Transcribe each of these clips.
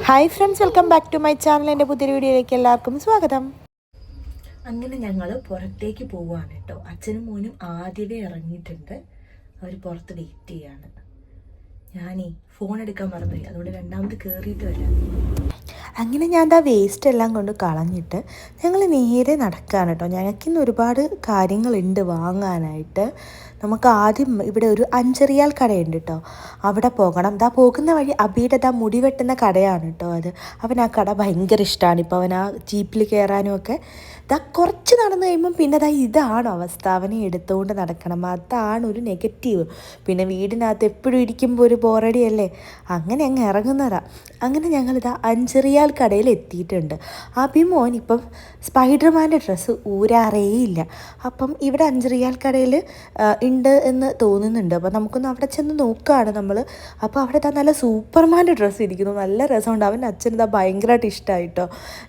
Hi friends, welcome back to my channel. എൻ്റെ പുതിയ വീഡിയോയിലേക്ക് എല്ലാവർക്കും സ്വാഗതം. അങ്ങനെ ഞങ്ങൾ പുറത്തേക്ക് പോവുകയാണ് കേട്ടോ. അച്ഛനും മോനും ആദ്യമേ ഇറങ്ങിയിട്ടുണ്ട്. അവർ പുറത്ത് വെയിറ്റ് ചെയ്യാണ്. ഞാനീ ഫോൺ എടുക്കാൻ മറന്നുപോയി, അതുകൊണ്ട് രണ്ടാമത് കയറിയിട്ട് വരാം. അങ്ങനെ ഞാൻ ആ വേസ്റ്റ് എല്ലാം കൊണ്ട് കളഞ്ഞിട്ട് ഞങ്ങൾ നേരെ നടക്കുകയാണ് കേട്ടോ. ഞങ്ങൾക്കിന്ന് ഒരുപാട് കാര്യങ്ങളുണ്ട് വാങ്ങാനായിട്ട്. നമുക്ക് ആദ്യം ഇവിടെ ഒരു 5 റിയാൽ കടയുണ്ട് കേട്ടോ, അവിടെ പോകണം. പോകുന്ന വഴി അബിയുടെ മുടി വെട്ടുന്ന കടയാണ് കേട്ടോ അത്. അവൻ ആ കട ഭയങ്കര ഇഷ്ടമാണ്. ഇപ്പോൾ അവൻ ആ ജീപ്പിൽ കയറാനും ഒക്കെ കുറച്ച് നടന്നു കഴിയുമ്പം പിന്നെ ഇതാണ് അവസ്ഥ. അവനെ എടുത്തുകൊണ്ട് നടക്കണം, അതാണ് ഒരു നെഗറ്റീവ്. പിന്നെ വീടിനകത്ത് എപ്പോഴും ഇരിക്കുമ്പോൾ ഒരു ബോറടിയല്ലേ, അങ്ങനെ അങ്ങ് ഇറങ്ങുന്നതാണ്. അങ്ങനെ ഞങ്ങളിതാ 5 റിയാൽ കടയിൽ എത്തിയിട്ടുണ്ട്. അഭിമോൻ ഇപ്പം സ്പൈഡർമാൻ്റെ ഡ്രസ്സ് ഊരാറേയില്ല. അപ്പം ഇവിടെ 5 റിയാൽ കടയിൽ ഉണ്ട് എന്ന് തോന്നുന്നുണ്ട്. അപ്പോൾ നമുക്കൊന്ന് അവിടെ ചെന്ന് നോക്കുകയാണ് നമ്മൾ. അപ്പോൾ അവിടെ നല്ല സൂപ്പർമാൻ്റെ ഡ്രസ്സ് ഇരിക്കുന്നു, നല്ല രസമുണ്ട്. അവൻ്റെ അച്ഛനിതാ ഭയങ്കരമായിട്ട് ഇഷ്ടമായിട്ടോ.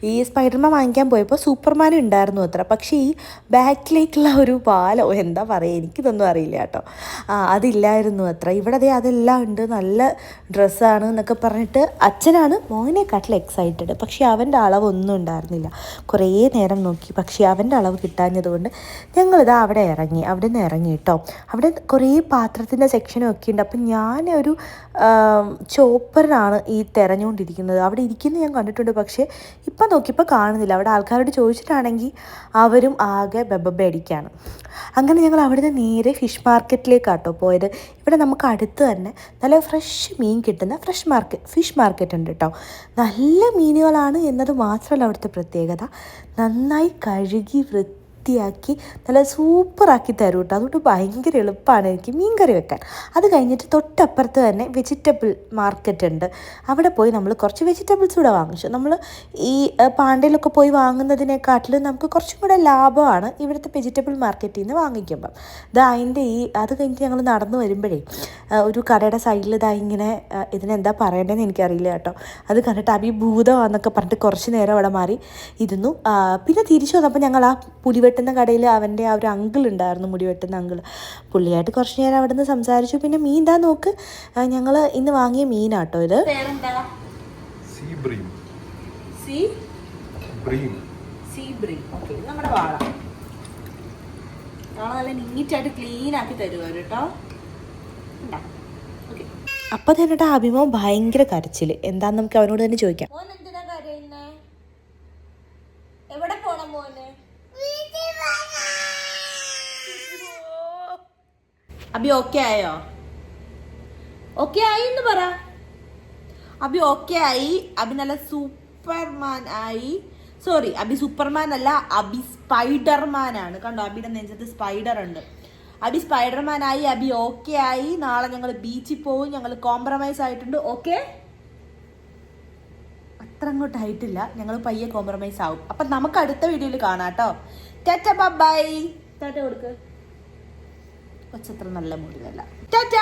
ഈ സ്പൈഡർമാൻ വാങ്ങിക്കാൻ പോയപ്പോൾ സൂപ്പർമാൻ ഉണ്ടായിരുന്നു അത്ര. പക്ഷേ ഈ ബാക്കിലേക്കുള്ള ഒരു പാലോ എന്താ പറയുക, എനിക്കിതൊന്നും അറിയില്ല കേട്ടോ, അതില്ലായിരുന്നു അത്ര. ഇവിടെ അതെല്ലാം ഉണ്ട്, നല്ല ഡ്രസ്സാണ് എന്നൊക്കെ പറഞ്ഞിട്ട് അച്ഛനാണ് മോനെക്കാട്ടിൽ എക്സൈറ്റഡ്. പക്ഷേ അവൻ്റെ അളവൊന്നും ഉണ്ടായിരുന്നില്ല. കുറേ നേരം നോക്കി, പക്ഷേ അവൻ്റെ അളവ് കിട്ടാഞ്ഞതുകൊണ്ട് ഞങ്ങളിതാ അവിടെ നിന്ന് ഇറങ്ങി കേട്ടോ. അവിടെ കുറേ പാത്രത്തിൻ്റെ സെക്ഷനും ഒക്കെ ഉണ്ട്. അപ്പം ഞാനൊരു ചോപ്പറിനാണ് ഈ തിരഞ്ഞുകൊണ്ടിരിക്കുന്നത്. അവിടെ ഇരിക്കുന്നത് ഞാൻ കണ്ടിട്ടുണ്ട്, പക്ഷേ ഇപ്പം നോക്കിയപ്പോൾ കാണുന്നില്ല. അവിടെ ആൾക്കാരോട് ചോദിച്ചിട്ടാണെങ്കിൽ അവരും ആകെ ബെബബടിക്കാണ്. അങ്ങനെ ഞങ്ങൾ അവിടുന്ന് നേരെ ഫിഷ് മാർക്കറ്റിലേക്കാട്ടോ പോയത്. ഇവിടെ നമുക്ക് അടുത്ത് തന്നെ നല്ല ഫ്രഷ് മീൻ കിട്ടുന്ന ഫിഷ് മാർക്കറ്റ് ഉണ്ട് കേട്ടോ. നല്ല മീനുകളാണ് എന്നത് മാത്രമല്ല അവിടുത്തെ പ്രത്യേകത, നന്നായി കഴുകി വൃത്തിയാക്കി നല്ല സൂപ്പറാക്കി തരും കേട്ടോ. അതുകൊണ്ട് ഭയങ്കര എളുപ്പമാണ് എനിക്ക് മീൻ കറി വെക്കാൻ. അത് കഴിഞ്ഞിട്ട് തൊട്ടപ്പുറത്ത് തന്നെ വെജിറ്റബിൾ മാർക്കറ്റ് ഉണ്ട്. അവിടെ പോയി നമ്മൾ കുറച്ച് വെജിറ്റബിൾസ് കൂടെ വാങ്ങിച്ചു. നമ്മൾ ഈ പാണ്ടയിലൊക്കെ പോയി വാങ്ങുന്നതിനെക്കാട്ടിലും നമുക്ക് കുറച്ചും കൂടെ ലാഭമാണ് ഇവിടുത്തെ വെജിറ്റബിൾ മാർക്കറ്റിൽ നിന്ന് വാങ്ങിക്കുമ്പം. അത് കഴിഞ്ഞിട്ട് ഞങ്ങൾ നടന്നു വരുമ്പോഴേ ഒരു കടയുടെ സൈഡിൽ ഇങ്ങനെ ഇതിനെന്താ പറയേണ്ടതെന്ന് എനിക്കറിയില്ല കേട്ടോ. അത് കണ്ടിട്ട് അഭിഭൂതമാണെന്നൊക്കെ പറഞ്ഞിട്ട് കുറച്ച് നേരം അവിടെ മാറി ഇരുന്നു. പിന്നെ തിരിച്ചു വന്നപ്പോൾ ഞങ്ങൾ ആ പുലിവെട്ടുന്ന കടയിൽ അവൻ്റെ ആ ഒരു അങ്കിൾ ഉണ്ടായിരുന്നു, മുടി വെട്ടുന്ന അങ്കിൾ. പുള്ളിയായിട്ട് കുറച്ച് നേരം അവിടെ നിന്ന് സംസാരിച്ചു. പിന്നെ മീൻ നോക്ക്, ഞങ്ങൾ ഇന്ന് വാങ്ങിയ മീനാട്ടോ ഇത്. നമ്മുടെ വാള നല്ല നീറ്റായിട്ട് ക്ലീൻ ആക്കി തരുവാ കേട്ടോ. അപ്പം തന്നെ അഭിമോ ഭയങ്കര കരച്ചിൽ. എന്താന്ന് നമുക്ക് അവനോട് തന്നെ ചോദിക്കാം. എവിടെ പോണം മോനെ? അബി ഓക്കെ ആയോ? ഓക്കെ ആയി എന്ന് പറ. അബി ഓക്കെ ആയി. അബി നല്ല സൂപ്പർമാൻ ആയി. സോറി, അബി സൂപ്പർമാൻ അല്ല, അബി സ്പൈഡർമാൻ ആണ്. കണ്ടോ, അബിയുടെ നെഞ്ചത്ത് സ്പൈഡർ ഉണ്ട്. അബി സ്പൈഡർമാൻ ആയി, അബി ഓക്കെ ആയി. നാളെ ഞങ്ങൾ ബീച്ചിൽ പോകും. ഞങ്ങൾ കോംപ്രമൈസ് ആയിട്ടുണ്ട്. ഓക്കെ, അത്ര അങ്ങോട്ട് ആയിട്ടില്ല, ഞങ്ങൾ പയ്യെ കോംപ്രമൈസ് ആവും. അപ്പം നമുക്ക് അടുത്ത വീഡിയോയിൽ കാണാം കേട്ടോ. ടാറ്റ ബൈ. ടാറ്റ കൊടുക്ക്. കൊച്ചത്ര നല്ല മൂടിയതല്ല. ടാറ്റ.